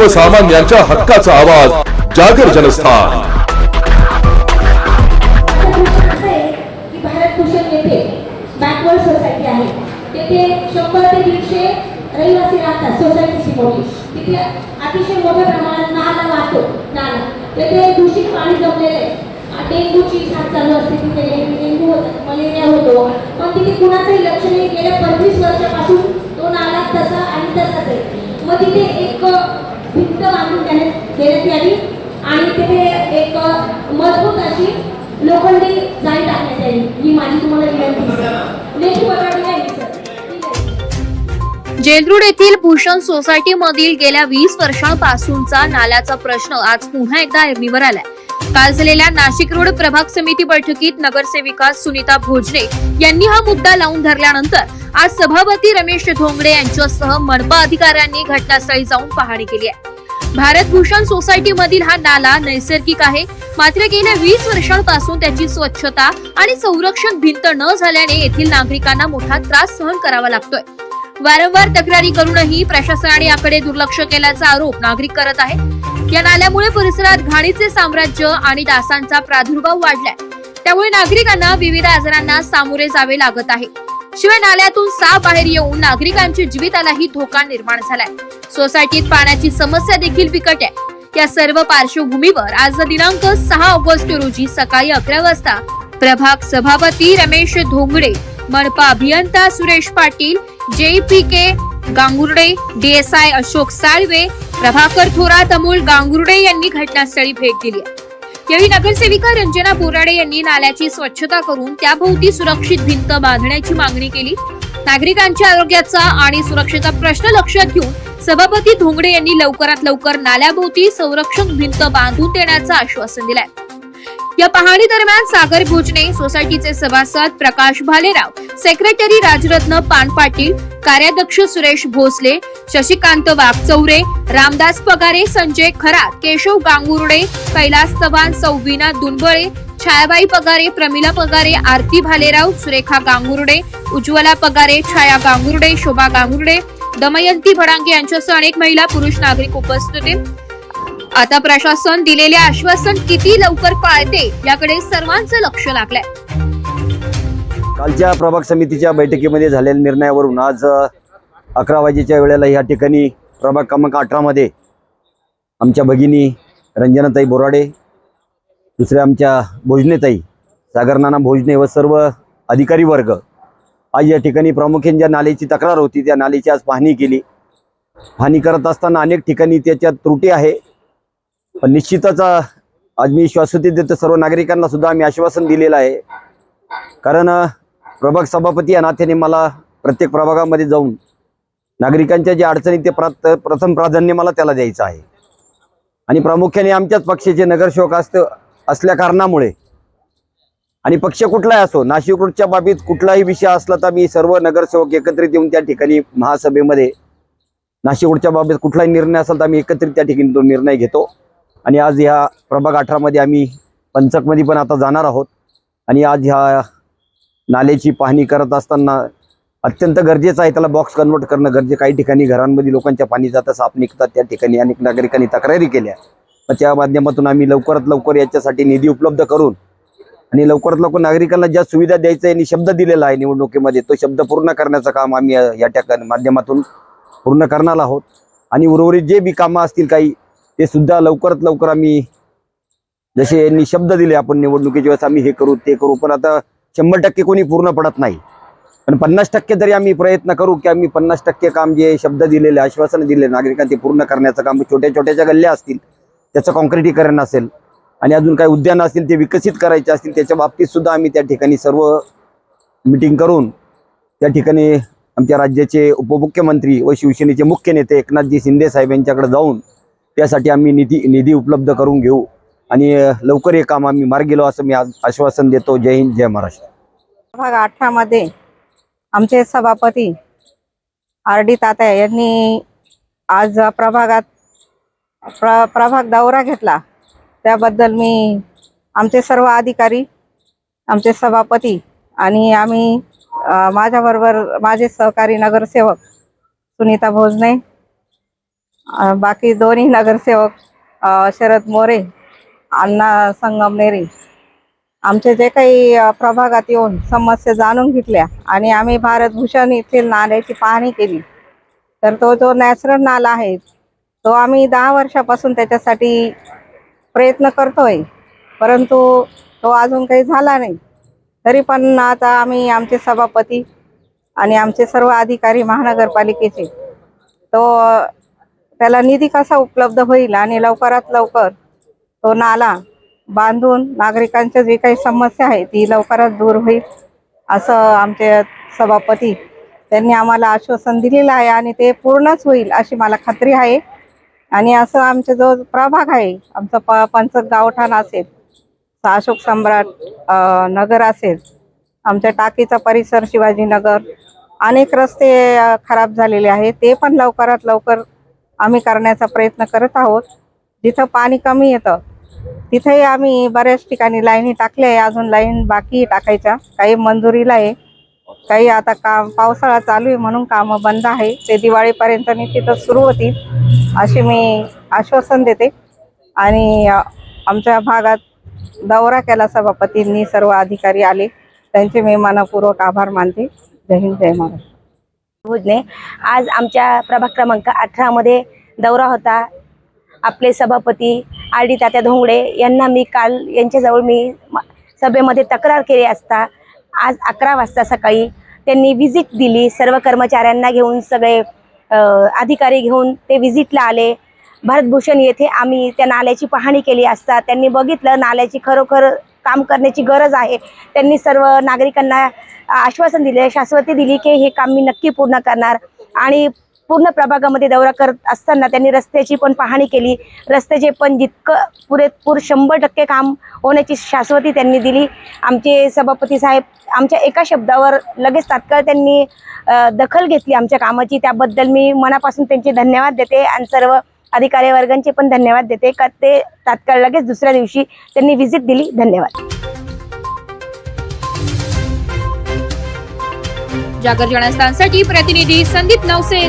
सर्वसामान्यांच्या हक्काचा आवाज जागर जनस्थान। बॅकवर्ड सोसायटी आहे, तिथे 100 ते 150 रहिवासी राहतात। सोसायटीची मोठी, तिथे अतिशय मोठ्या प्रमाणात नाला वाहतो। नाला तिथे दूषित पाणी जमलेले आहे। डेंग्यूची साथ चालू असते, तिथे डेंग्यू होतात, मलेरिया होतो, पण तिथे कुणाचंही लक्ष नाही। गेल्या 25 वर्षापासून तो नाला तसा आणि तसाच आहे। मग तिथे एक भिंत बांधून देण्यात यावी आणि तिथे एक मजबूत अशी लोखंडी जाळी टाकण्यात यावी, ही माझी तुम्हाला विनंती आहे। लेखी पकडली आहे सर। जेंद्रुड येथील भूषण सोसायटी मधील गेल्या 20 वर्षांपासूनचा नाल्याचा प्रश्न आज पुन्हा एकदा ऐरणीवर आलाय। काल झालेल्या नाशिक रोड प्रभाग समिती बैठकीत नगरसेविका सुनीता भोजने यांनी हा मुद्दा लावून धरल्यानंतर आज सभापती रमेश धोंगडे यांच्यासह मनपा अधिकाऱ्यांनी घटनास्थळी जाऊन पाहणी केली आहे। भारत भूषण सोसायटी मधील हा नाला नैसर्गिक आहे, मात्र गेल्या 20 वर्षांपासून त्याची स्वच्छता आणि संरक्षण भिंत न झाल्याने येथील नागरिकांना मोठा त्रास सहन करावा लागतोय। वारंवार तक्रारी करूनही प्रशासनाने याकडे दुर्लक्ष केल्याचा आरोप नागरिक करत आहेत। या नाल्यामुळे परिसरात घाणीचे साम्राज्य आणि डासांचा प्रादुर्भाव वाढलाय, त्यामुळे नागरिकांना विविध आजारांना सामोरे जावे लागत आहे। शिवाय नाल्यातून साप बाहेर येऊन नागरिकांच्या जीवितालाही धोका निर्माण झालाय। सोसायटीत पाण्याची समस्या देखील बिकट आहे। या सर्व पार्श्वभूमीवर आज दिनांक 6 ऑगस्ट रोजी सकाळी 11 वाजता प्रभाग सभापती रमेश धोंगडे, मनपा अभियंता सुरेश पाटील, JPK गांगुर्डे, DSI अशोक साळवे, प्रभाकर थोरात, अमोल गांगुर्डे यांनी घटनास्थळी भेट दिली। यावेळी नगरसेविका रंजना बोराडे यांनी नाल्याची स्वच्छता करून त्याभोवती सुरक्षित भिंत बांधण्याची मागणी केली। नागरिकांच्या आरोग्याचा आणि सुरक्षेचा प्रश्न लक्षात घेऊन सभापती धोंगडे यांनी लवकरात लवकर नाल्याभोवती संरक्षक भिंत बांधून देण्याचं आश्वासन दिलंय। या पाहणी दरम्यान सागर भोजने, सोसायटीचे सभासद प्रकाश भालेराव, सेक्रेटरी राजरत्न पानपाटील, कार्याध्यक्ष सुरेश भोसले, शशिकांत वाघचौरे, रामदास पगारे, संजय खरात, केशव गांगुर्डे, कैलास चव्हाण, सौवीना दुनबळे, छायाबाई पगारे, प्रमिला पगारे, आरती भालेराव, सुरेखा गांगुर्डे, उज्ज्वला पगारे, छाया गांगुर्डे, शोभा गांगुर्डे, दमयंती भडांगे यांच्यासह अनेक महिला पुरुष नागरिक उपस्थित होते। आता प्रशासन दिलेले आश्वासन किती लवकर पाळते याकडे सर्वांचं लक्ष लागलंय। कालच्या प्रभाग समितीच्या बैठकीमध्ये झालेल्या निर्णयावरून आज 11 वाजेच्या वेळेला या ठिकाणी प्रभाग क्रमांक 18 मध्ये आमच्या भगिनी रंजनाताई बोराडे, दुसऱ्या आमच्या भोजनेताई सागरनाना भोजने व सर्व अधिकारी वर्ग आज या ठिकाणी प्रामुख्याने ज्या नाल्याची तक्रार होती त्या नाल्याची आज पाहणी केली। पाहणी करत असताना अनेक ठिकाणी त्याच्यात त्रुटी आहे, पण निश्चितच आज मी श्वासवती देतो सर्व नागरिकांना सुद्धा आम्ही आश्वासन दिलेलं आहे। कारण प्रभाग सभापती या नात्याने मला प्रत्येक प्रभागामध्ये जाऊन नागरिकांच्या ज्या अडचणी ते प्रथम प्राधान्य मला त्याला द्यायचं आहे। आणि प्रामुख्याने आमच्याच पक्षाचे नगरसेवक असल्या कारणामुळे आणि पक्ष कुठलाही असो, नाशिक रोडच्या बाबतीत कुठलाही विषय असला तर मी सर्व नगरसेवक एकत्रित येऊन त्या ठिकाणी महासभेमध्ये नाशिक रोडच्या बाबतीत कुठलाही निर्णय असेल तर आम्ही एकत्रित त्या ठिकाणी तो निर्णय घेतो। आणि आज ह्या प्रभाग 18 मध्ये आम्ही पंचकमध्ये पण आता जाणार आहोत आणि आज ह्या नाल्याची पाहणी करत असताना अत्यंत गरजेचं आहे त्याला बॉक्स कन्वर्ट करणं गरजेचं। काही ठिकाणी घरांमध्ये लोकांच्या पाणी जातं, साप निघतात, त्या ठिकाणी अनेक नागरिकांनी तक्रारी केल्या। मग त्या माध्यमातून आम्ही लवकरात लवकर याच्यासाठी निधी उपलब्ध करून आणि लवकरात लवकर नागरिकांना ज्या सुविधा द्यायचा यांनी शब्द दिलेला आहे निवडणुकीमध्ये तो शब्द पूर्ण करण्याचं काम आम्ही या ठिकाणी माध्यमातून पूर्ण करणार आहोत। आणि उर्वरित जे बी कामं असतील काही ते सुद्धा लवकरात लवकर आम्ही जसे यांनी शब्द दिले आपण निवडणुकीच्या वेळेस आम्ही हे करू ते करू, पण आता 100% कोणी पूर्ण पडत नाही, पण 50% तरी आम्ही प्रयत्न करू की आम्ही 50% काम जे शब्द दिलेले आश्वासन दिले नागरिकांना ते पूर्ण करण्याचं काम। छोट्या छोट्याच्या गल्ल्या असतील त्याचं कॉन्क्रिटीकरण असेल आणि अजून काही उद्यान असतील ते विकसित करायचे असतील त्याच्या बाबतीत सुद्धा आम्ही त्या ठिकाणी सर्व मीटिंग करून त्या ठिकाणी आमच्या राज्याचे उपमुख्यमंत्री व शिवसेनेचे मुख्य नेते एकनाथजी शिंदे साहेब यांच्याकडे जाऊन त्यासाठी आम्ही निधी उपलब्ध करून घेऊ आणि लवकर हे काम आम्ही मार्गी लावू असं मी आज आश्वासन देतो। जय हिंद, जय महाराष्ट्र। प्रभाग 18 मध्ये आमचे सभापती RD तात्या यांनी आज प्रभाग दौरा घेतला, त्याबद्दल मी आमचे सर्व अधिकारी, आमचे सभापती आणि आम्ही माझ्याबरोबर माझे सहकारी नगरसेवक सुनीता भोजने, बाकी दोन्ही नगरसेवक शरद मोरे, अण्णा संगमनेरी आमचे जे काही प्रभागात येऊन समस्या जाणून घेतल्या आणि आम्ही भारतभूषण येथील नाल्याची पाहणी केली. तर तो जो नॅचरल नाला आहे तो आम्ही 10 वर्षापासून त्याच्यासाठी प्रयत्न करतोय, परंतु तो अजून काही झाला नाही. तरी पण आता आम्ही आमचे सभापती आणि आमचे सर्व अधिकारी महानगरपालिकेचे त्याला निधी कसा उपलब्ध होईल आणि लवकरात लवकर तो नाला बांधून नागरिकांच्या जी काही समस्या आहे ती लवकरात दूर होईल असं आमचे सभापती त्यांनी आम्हाला आश्वासन दिलेलं आहे आणि ते पूर्णच होईल अशी मला खात्री आहे. आणि असं आमचा जो प्रभाग आहे आमचं पंचक गावठाण असेल, अशोक सम्राट नगर असेल, आमच्या टाकीचा परिसर शिवाजीनगर, अनेक रस्ते खराब झालेले आहेत, ते पण लवकरात लवकर आम्ही करण्याचा प्रयत्न करत आहोत. जिथं पाणी कमी येतं तिथेही आम्ही बऱ्याच ठिकाणी लाईनी टाकल्या आहे, अजून लाईन बाकी टाकायच्या, काही मंजुरीला आहे, काही आता काम पावसाळा चालू आहे म्हणून कामं बंद आहे, ते दिवाळीपर्यंत निश्चितच सुरू होतील असे मी आश्वासन देते. आणि आमच्या भागात दौरा केला सभापतींनी, सर्व अधिकारी आले, त्यांचे मी मनपूर्वक आभार मानते. जय हिंद, जय महाराष्ट्र. भोजने आज आमच्या प्रभाग क्रमांक 18 मध्ये दौरा होता. आपले सभापती आरडी तात्या धोंगडे यांना मी काल यांच्याजवळ मी सभेमध्ये तक्रार केली असता आज 11 वाजता सकाळी त्यांनी व्हिजिट दिली. सर्व कर्मचाऱ्यांना घेऊन, सगळे अधिकारी घेऊन ते व्हिजिटला आले. भारतभूषण येथे आम्ही त्या नाल्याची पाहणी केली असता त्यांनी बघितलं नाल्याची खरोखर काम करण्याची गरज आहे. त्यांनी सर्व नागरिकांना आश्वासन दिले, शाश्वती दिली की हे काम मी नक्की पूर्ण करणार. आणि पूर्ण प्रभागामध्ये दौरा करत असताना त्यांनी रस्त्याची पण पाहणी केली. रस्त्याचे पण जितकं पुरेपूर 100% काम होण्याची शाश्वती त्यांनी दिली. आमचे सभापती साहेब आमच्या एका शब्दावर लगेच तात्काळ त्यांनी दखल घेतली आमच्या कामाची. त्याबद्दल मी मनापासून त्यांचे धन्यवाद देते आणि सर्व अधिकारी वर्गांचे पण धन्यवाद देते का ते तात्काळ लगेच दुसऱ्या दिवशी त्यांनी व्हिजिट दिली. धन्यवाद. जागर जनस्थानसाठी प्रतिनिधी संदीप नवसे.